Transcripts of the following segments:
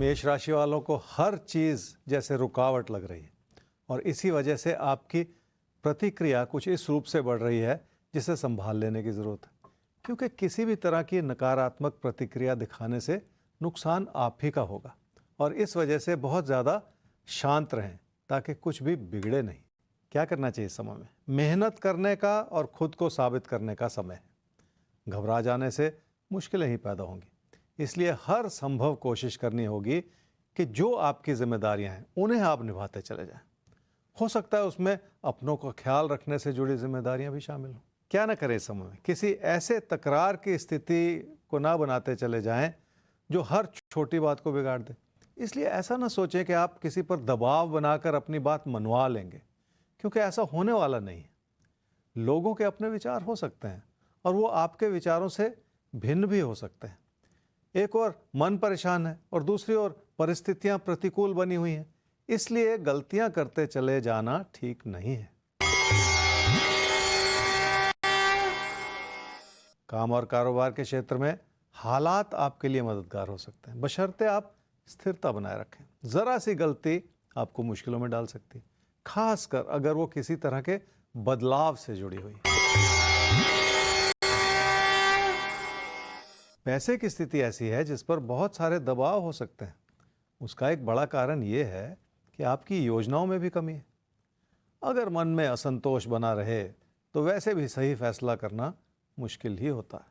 मेष राशि वालों को हर चीज़ जैसे रुकावट लग रही है और इसी वजह से आपकी प्रतिक्रिया कुछ इस रूप से बढ़ रही है जिसे संभाल लेने की ज़रूरत है, क्योंकि किसी भी तरह की नकारात्मक प्रतिक्रिया दिखाने से नुकसान आप ही का होगा। और इस वजह से बहुत ज़्यादा शांत रहें ताकि कुछ भी बिगड़े नहीं। क्या करना चाहिए इस समय में? मेहनत करने का और खुद को साबित करने का समय है। घबरा जाने से मुश्किलें ही पैदा होंगी, इसलिए हर संभव कोशिश करनी होगी कि जो आपकी जिम्मेदारियां हैं उन्हें आप निभाते चले जाएं। हो सकता है उसमें अपनों का ख्याल रखने से जुड़ी जिम्मेदारियां भी शामिल हों। क्या ना करें इस समय में? किसी ऐसे तकरार की स्थिति को ना बनाते चले जाएं जो हर छोटी बात को बिगाड़ दे। इसलिए ऐसा ना सोचें कि आप किसी पर दबाव बनाकर अपनी बात मनवा लेंगे, क्योंकि ऐसा होने वाला नहीं है। लोगों के अपने विचार हो सकते हैं और वो आपके विचारों से भिन्न भी हो सकते हैं। एक और मन परेशान है और दूसरी ओर परिस्थितियां प्रतिकूल बनी हुई हैं, इसलिए गलतियां करते चले जाना ठीक नहीं है। काम और कारोबार के क्षेत्र में हालात आपके लिए मददगार हो सकते हैं, बशर्ते आप स्थिरता बनाए रखें। जरा सी गलती आपको मुश्किलों में डाल सकती है, खासकर अगर वो किसी तरह के बदलाव से जुड़ी हुई है। पैसे की स्थिति ऐसी है जिस पर बहुत सारे दबाव हो सकते हैं। उसका एक बड़ा कारण ये है कि आपकी योजनाओं में भी कमी है। अगर मन में असंतोष बना रहे तो वैसे भी सही फैसला करना मुश्किल ही होता है।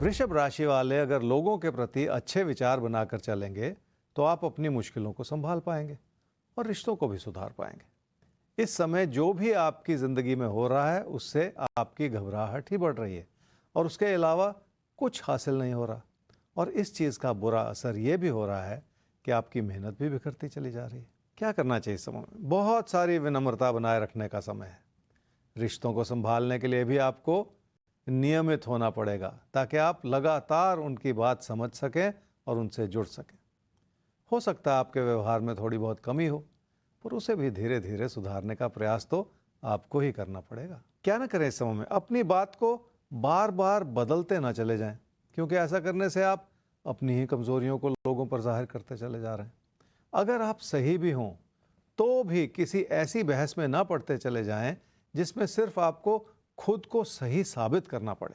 वृषभ राशि वाले अगर लोगों के प्रति अच्छे विचार बनाकर चलेंगे तो आप अपनी मुश्किलों को संभाल पाएंगे और रिश्तों को भी सुधार पाएंगे। इस समय जो भी आपकी ज़िंदगी में हो रहा है उससे आपकी घबराहट ही बढ़ रही है और उसके अलावा कुछ हासिल नहीं हो रहा। और इस चीज़ का बुरा असर ये भी हो रहा है कि आपकी मेहनत भी बिखरती चली जा रही है। क्या करना चाहिए इस समय में? बहुत सारी विनम्रता बनाए रखने का समय है। रिश्तों को संभालने के लिए भी आपको नियमित होना पड़ेगा ताकि आप लगातार उनकी बात समझ सकें और उनसे जुड़ सकें। हो सकता है आपके व्यवहार में थोड़ी बहुत कमी हो, पर उसे भी धीरे धीरे सुधारने का प्रयास तो आपको ही करना पड़ेगा। क्या ना करें इस समय में? अपनी बात को बार बार बदलते ना चले जाएं, क्योंकि ऐसा करने से आप अपनी ही कमजोरियों को लोगों पर जाहिर करते चले जा रहे हैं। अगर आप सही भी हों तो भी किसी ऐसी बहस में ना पड़ते चले जाएं जिसमें सिर्फ आपको खुद को सही साबित करना पड़े।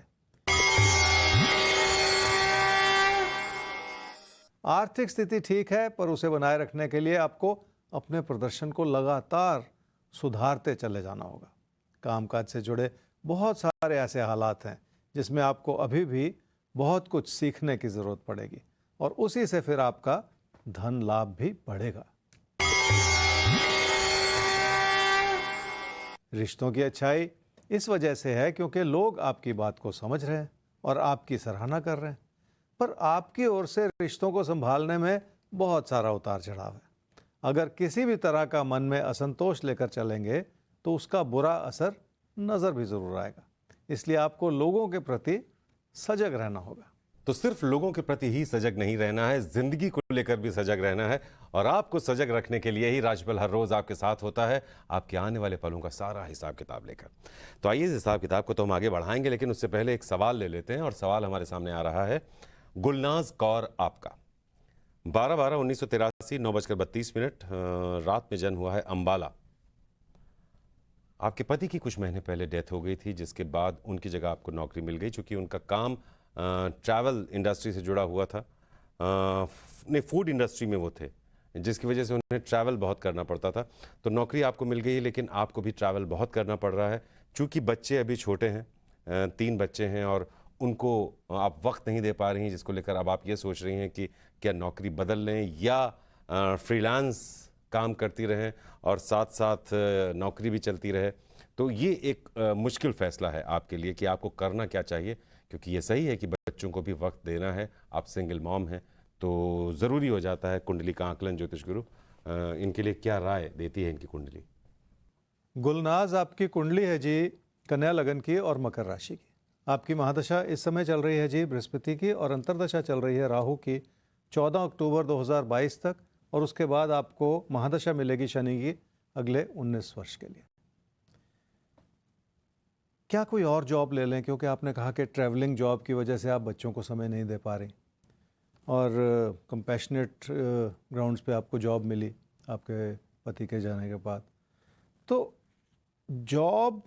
आर्थिक स्थिति ठीक है, पर उसे बनाए रखने के लिए आपको अपने प्रदर्शन को लगातार सुधारते चले जाना होगा। कामकाज से जुड़े बहुत सारे ऐसे हालात हैं जिसमें आपको अभी भी बहुत कुछ सीखने की ज़रूरत पड़ेगी और उसी से फिर आपका धन लाभ भी बढ़ेगा। रिश्तों की अच्छाई इस वजह से है क्योंकि लोग आपकी बात को समझ रहे हैं और आपकी सराहना कर रहे हैं, पर आपकी ओर से रिश्तों को संभालने में बहुत सारा उतार चढ़ाव है। अगर किसी भी तरह का मन में असंतोष लेकर चलेंगे तो उसका बुरा असर नज़र भी ज़रूर आएगा। इसलिए आपको लोगों के प्रति सजग रहना होगा। तो सिर्फ लोगों के प्रति ही सजग नहीं रहना है, जिंदगी को लेकर भी सजग रहना है। और आपको सजग रखने के लिए ही राशिफल हर रोज आपके साथ होता है, आपके आने वाले पलों का सारा हिसाब किताब लेकर। तो आइए इस हिसाब किताब को तो हम आगे बढ़ाएंगे, लेकिन उससे पहले एक सवाल ले लेते हैं। और सवाल हमारे सामने आ रहा है गुलनाज कौर आपका। 12/12/1983 9:32 रात में जन्म हुआ है अंबाला। आपके पति की कुछ महीने पहले डेथ हो गई थी, जिसके बाद उनकी जगह आपको नौकरी मिल गई। चूँकि उनका काम ट्रैवल इंडस्ट्री से जुड़ा हुआ था, नहीं फूड इंडस्ट्री में वो थे, जिसकी वजह से उन्हें ट्रैवल बहुत करना पड़ता था। तो नौकरी आपको मिल गई, लेकिन आपको भी ट्रैवल बहुत करना पड़ रहा है। चूँकि बच्चे अभी छोटे हैं, 3 बच्चे हैं और उनको आप वक्त नहीं दे पा रही हैं, जिसको लेकर अब आप ये सोच रही हैं कि क्या नौकरी बदल लें या फ्रीलांस काम करती रहें और साथ साथ नौकरी भी चलती रहे। तो ये एक मुश्किल फ़ैसला है आपके लिए कि आपको करना क्या चाहिए, क्योंकि ये सही है कि बच्चों को भी वक्त देना है। आप सिंगल मॉम हैं तो ज़रूरी हो जाता है। कुंडली का आकलन ज्योतिष गुरु इनके लिए क्या राय देती है इनकी कुंडली? गुलनाज, आपकी कुंडली है जी कन्या लगन की और मकर राशि की। आपकी महादशा इस समय चल रही है जी बृहस्पति की और अंतर्दशा चल रही है राहु की 14 अक्टूबर 2022 तक, और उसके बाद आपको महादशा मिलेगी शनि की अगले 19 वर्ष के लिए। क्या कोई और जॉब ले लें, क्योंकि आपने कहा कि ट्रैवलिंग जॉब की वजह से आप बच्चों को समय नहीं दे पा रही, और कंपैशनेट ग्राउंड्स पे आपको जॉब मिली आपके पति के जाने के बाद। तो जॉब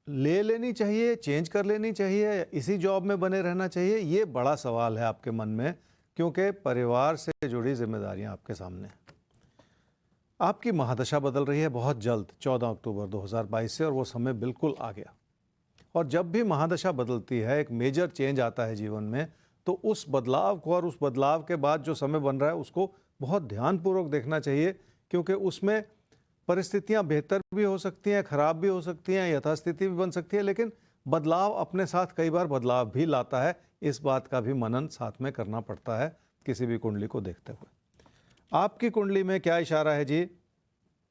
ले लेनी चाहिए, चेंज कर लेनी चाहिए, इसी जॉब में बने रहना चाहिए, ये बड़ा सवाल है आपके मन में, क्योंकि परिवार से जुड़ी जिम्मेदारियां आपके सामने हैं। आपकी महादशा बदल रही है बहुत जल्द 14 अक्टूबर 2022 से, और वो समय बिल्कुल आ गया। और जब भी महादशा बदलती है, एक मेजर चेंज आता है जीवन में, तो उस बदलाव को और उस बदलाव के बाद जो समय बन रहा है उसको बहुत ध्यानपूर्वक देखना चाहिए, क्योंकि उसमें परिस्थितियां बेहतर भी हो सकती हैं, खराब भी हो सकती हैं, यथास्थिति भी बन सकती है, लेकिन बदलाव अपने साथ कई बार बदलाव भी लाता है। इस बात का भी मनन साथ में करना पड़ता है किसी भी कुंडली को देखते हुए। आपकी कुंडली में क्या इशारा है जी?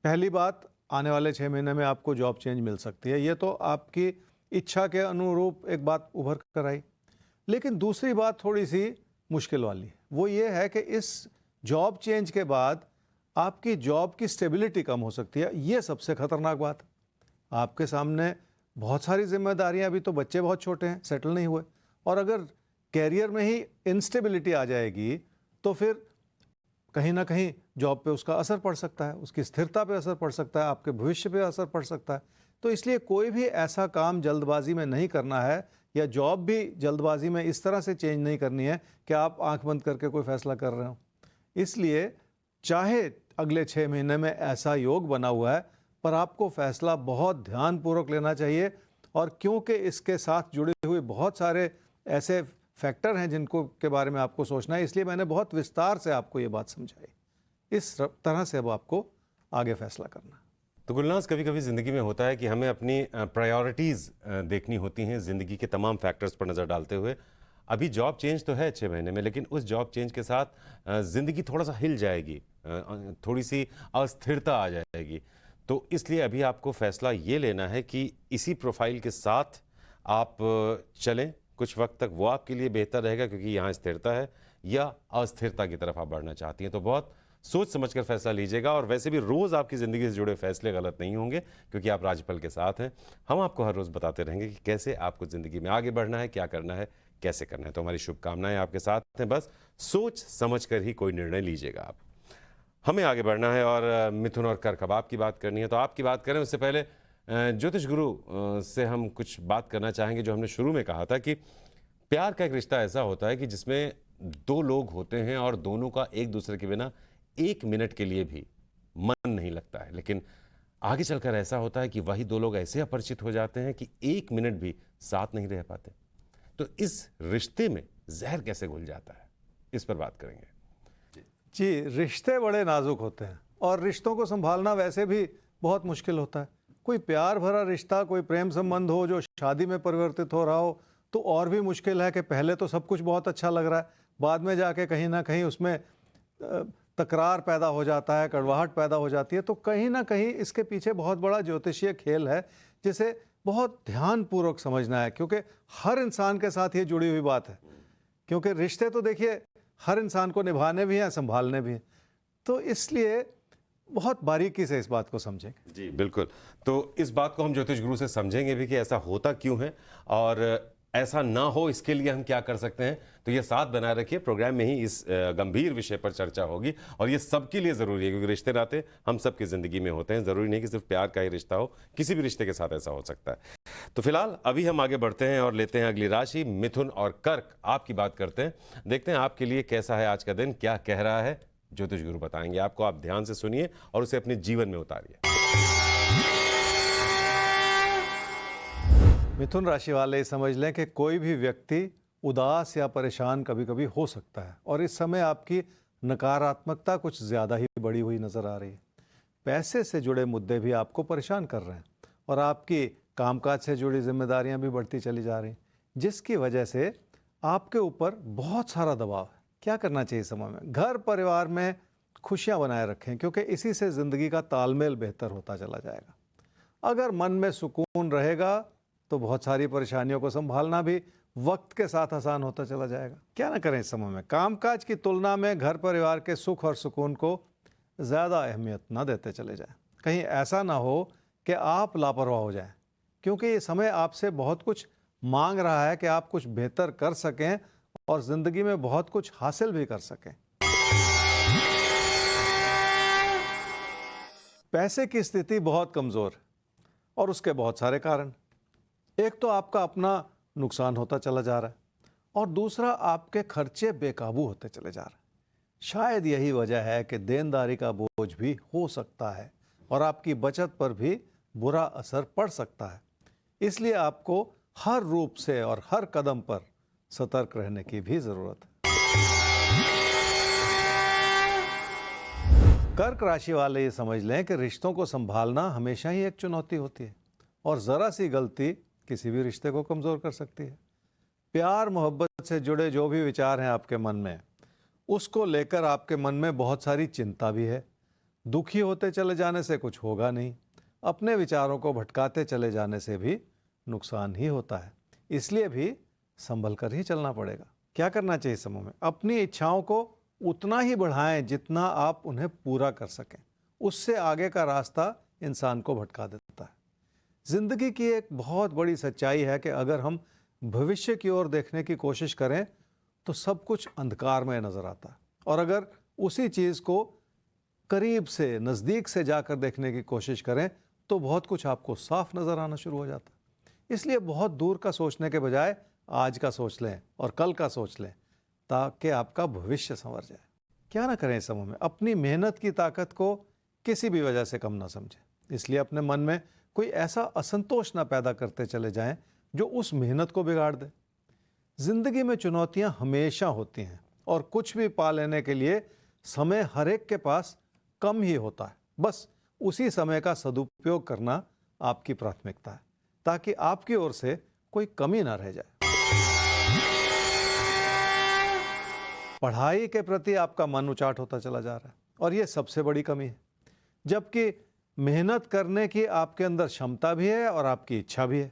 पहली बात, आने वाले 6 महीने में आपको जॉब चेंज मिल सकती है, ये तो आपकी इच्छा के अनुरूप एक बात उभर कर आई। लेकिन दूसरी बात थोड़ी सी मुश्किल वाली है, वो ये है कि इस जॉब चेंज के बाद आपकी जॉब की स्टेबिलिटी कम हो सकती है। ये सबसे खतरनाक बात है। आपके सामने बहुत सारी जिम्मेदारियां, अभी तो बच्चे बहुत छोटे हैं, सेटल नहीं हुए, और अगर कैरियर में ही इंस्टेबिलिटी आ जाएगी तो फिर कहीं ना कहीं जॉब पे उसका असर पड़ सकता है, उसकी स्थिरता पे असर पड़ सकता है, आपके भविष्य पे असर पड़ सकता है। तो इसलिए कोई भी ऐसा काम जल्दबाजी में नहीं करना है, या जॉब भी जल्दबाजी में इस तरह से चेंज नहीं करनी है कि आप आंख बंद करके कोई फैसला कर रहे हो। इसलिए चाहे अगले 6 महीने में ऐसा योग बना हुआ है, पर आपको फैसला बहुत ध्यानपूर्वक लेना चाहिए। और क्योंकि इसके साथ जुड़े हुए बहुत सारे ऐसे फैक्टर हैं जिनको के बारे में आपको सोचना है, इसलिए मैंने बहुत विस्तार से आपको ये बात समझाई। इस तरह से अब आपको आगे फैसला करना है। तो गुलनाज, कभी कभी ज़िंदगी में होता है कि हमें अपनी प्रायोरिटीज़ देखनी होती हैं ज़िंदगी के तमाम फैक्टर्स पर नज़र डालते हुए। अभी जॉब चेंज तो है 6 महीने में, लेकिन उस जॉब चेंज के साथ ज़िंदगी थोड़ा सा हिल जाएगी, थोड़ी सी अस्थिरता आ जाएगी। तो इसलिए अभी आपको फैसला ये लेना है कि इसी प्रोफाइल के साथ आप चलें कुछ वक्त तक, वो आपके लिए बेहतर रहेगा क्योंकि यहाँ स्थिरता है, या अस्थिरता की तरफ आप बढ़ना चाहती हैं। तो बहुत सोच समझकर फैसला लीजिएगा। और वैसे भी रोज़ आपकी ज़िंदगी से जुड़े फैसले गलत नहीं होंगे, क्योंकि आप राजफल के साथ हैं। हम आपको हर रोज़ बताते रहेंगे कि कैसे आपको ज़िंदगी में आगे बढ़ना है, क्या करना है, कैसे करना है। तो हमारी शुभकामनाएं आपके साथ हैं, बस सोच समझ कर ही कोई निर्णय लीजिएगा आप। हमें आगे बढ़ना है और मिथुन और कर्क, अब आपकी बात करनी है। तो आपकी बात करें उससे पहले ज्योतिष गुरु से हम कुछ बात करना चाहेंगे। जो हमने शुरू में कहा था कि प्यार का एक रिश्ता ऐसा होता है कि जिसमें दो लोग होते हैं और दोनों का एक दूसरे के बिना 1 मिनट के लिए भी मन नहीं लगता है, लेकिन आगे चलकर ऐसा होता है कि वही दो लोग ऐसे अपरिचित हो जाते हैं कि 1 मिनट भी साथ नहीं रह पाते। तो इस रिश्ते में जहर कैसे घुल जाता है, इस पर बात करेंगे। जी, रिश्ते बड़े नाजुक होते हैं, और रिश्तों को संभालना वैसे भी बहुत मुश्किल होता है। कोई प्यार भरा रिश्ता, कोई प्रेम संबंध हो जो शादी में परिवर्तित हो रहा हो, तो और भी मुश्किल है कि पहले तो सब कुछ बहुत अच्छा लग रहा है, बाद में जाके कहीं ना कहीं उसमें तकरार पैदा हो जाता है, कड़वाहट पैदा हो जाती है। तो कहीं ना कहीं इसके पीछे बहुत बड़ा ज्योतिषीय खेल है, जिसे बहुत ध्यानपूर्वक समझना है, क्योंकि हर इंसान के साथ ये जुड़ी हुई बात है। क्योंकि रिश्ते तो देखिए हर इंसान को निभाने भी हैं, संभालने भी हैं। तो इसलिए बहुत बारीकी से इस बात को समझेंगे। जी बिल्कुल। तो इस बात को हम ज्योतिष गुरु से समझेंगे भी कि ऐसा होता क्यों है, और ऐसा ना हो इसके लिए हम क्या कर सकते हैं। तो ये साथ बनाए रखिए, प्रोग्राम में ही इस गंभीर विषय पर चर्चा होगी, और ये सबके लिए ज़रूरी है, क्योंकि रिश्ते नाते हम सबकी ज़िंदगी में होते हैं। ज़रूरी नहीं कि सिर्फ प्यार का ही रिश्ता हो, किसी भी रिश्ते के साथ ऐसा हो सकता है। तो फिलहाल अभी हम आगे बढ़ते हैं और लेते हैं अगली राशि मिथुन और कर्क। आपकी बात करते हैं, देखते हैं आपके लिए कैसा है आज का दिन, क्या कह रहा है ज्योतिष गुरु बताएंगे आपको। आप ध्यान से सुनिए और उसे अपने जीवन में उतारिए। मिथुन राशि वाले समझ लें कि कोई भी व्यक्ति उदास या परेशान कभी कभी हो सकता है, और इस समय आपकी नकारात्मकता कुछ ज़्यादा ही बढ़ी हुई नज़र आ रही है। पैसे से जुड़े मुद्दे भी आपको परेशान कर रहे हैं, और आपकी कामकाज से जुड़ी जिम्मेदारियां भी बढ़ती चली जा रही, जिसकी वजह से आपके ऊपर बहुत सारा दबाव है। क्या करना चाहिए समय में? घर परिवार में खुशियां बनाए रखें, क्योंकि इसी से ज़िंदगी का तालमेल बेहतर होता चला जाएगा। अगर मन में सुकून रहेगा तो बहुत सारी परेशानियों को संभालना भी वक्त के साथ आसान होता चला जाएगा। क्या ना करें इस समय में? कामकाज की तुलना में घर परिवार के सुख और सुकून को ज़्यादा अहमियत ना देते चले जाएं। कहीं ऐसा ना हो कि आप लापरवाह हो जाएं, क्योंकि ये समय आपसे बहुत कुछ मांग रहा है कि आप कुछ बेहतर कर सकें और ज़िंदगी में बहुत कुछ हासिल भी कर सकें। पैसे की स्थिति बहुत कमज़ोर और उसके बहुत सारे कारण। एक तो आपका अपना नुकसान होता चला जा रहा है और दूसरा आपके खर्चे बेकाबू होते चले जा रहे हैं। शायद यही वजह है कि देनदारी का बोझ भी हो सकता है और आपकी बचत पर भी बुरा असर पड़ सकता है। इसलिए आपको हर रूप से और हर कदम पर सतर्क रहने की भी ज़रूरत है। कर्क राशि वाले ये समझ लें कि रिश्तों को संभालना हमेशा ही एक चुनौती होती है और ज़रा सी गलती किसी भी रिश्ते को कमज़ोर कर सकती है। प्यार मोहब्बत से जुड़े जो भी विचार हैं आपके मन में, उसको लेकर आपके मन में बहुत सारी चिंता भी है। दुखी होते चले जाने से कुछ होगा नहीं, अपने विचारों को भटकाते चले जाने से भी नुकसान ही होता है। इसलिए भी संभल कर ही चलना पड़ेगा। क्या करना चाहिए इस समय में? अपनी इच्छाओं को उतना ही बढ़ाएं जितना आप उन्हें पूरा कर सकें। उससे आगे का रास्ता इंसान को भटका देता है। जिंदगी की एक बहुत बड़ी सच्चाई है कि अगर हम भविष्य की ओर देखने की कोशिश करें तो सब कुछ अंधकार में नजर आता है, और अगर उसी चीज़ को करीब से नज़दीक से जाकर देखने की कोशिश करें तो बहुत कुछ आपको साफ नज़र आना शुरू हो जाता है। इसलिए बहुत दूर का सोचने के बजाय आज का सोच लें और कल का सोच लें ताकि आपका भविष्य संवर जाए। क्या ना करें इस समय में? अपनी मेहनत की ताकत को किसी भी वजह से कम ना समझें। इसलिए अपने मन में कोई ऐसा असंतोष ना पैदा करते चले जाएं जो उस मेहनत को बिगाड़ दे। जिंदगी में चुनौतियां हमेशा होती हैं और कुछ भी पा लेने के लिए समय हर एक के पास कम ही होता है। बस उसी समय का सदुपयोग करना आपकी प्राथमिकता है ताकि आपकी ओर से कोई कमी ना रह जाए। पढ़ाई के प्रति आपका मन उचाट होता चला जा रहा है और ये सबसे बड़ी कमी है, जबकि मेहनत करने की आपके अंदर क्षमता भी है और आपकी इच्छा भी है।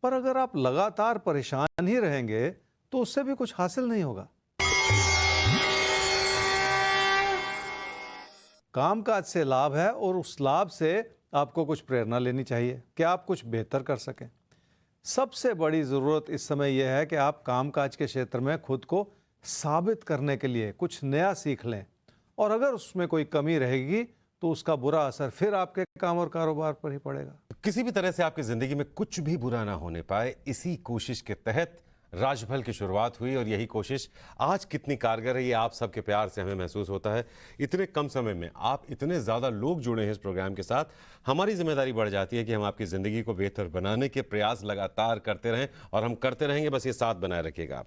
पर अगर आप लगातार परेशान ही रहेंगे तो उससे भी कुछ हासिल नहीं होगा। कामकाज से लाभ है और उस लाभ से आपको कुछ प्रेरणा लेनी चाहिए कि आप कुछ बेहतर कर सकें। सबसे बड़ी ज़रूरत इस समय यह है कि आप कामकाज के क्षेत्र में खुद को साबित करने के लिए कुछ नया सीख लें, और अगर उसमें कोई कमी रहेगी तो उसका बुरा असर फिर आपके काम और कारोबार पर ही पड़ेगा। किसी भी तरह से आपकी जिंदगी में कुछ भी बुरा ना होने पाए, इसी कोशिश के तहत राजफल की शुरुआत हुई और यही कोशिश आज कितनी कारगर है ये आप सबके प्यार से हमें महसूस होता है। इतने कम समय में आप इतने ज़्यादा लोग जुड़े हैं इस प्रोग्राम के साथ, हमारी जिम्मेदारी बढ़ जाती है कि हम आपकी ज़िंदगी को बेहतर बनाने के प्रयास लगातार करते रहें और हम करते रहेंगे। बस ये साथ बनाए रखिएगा।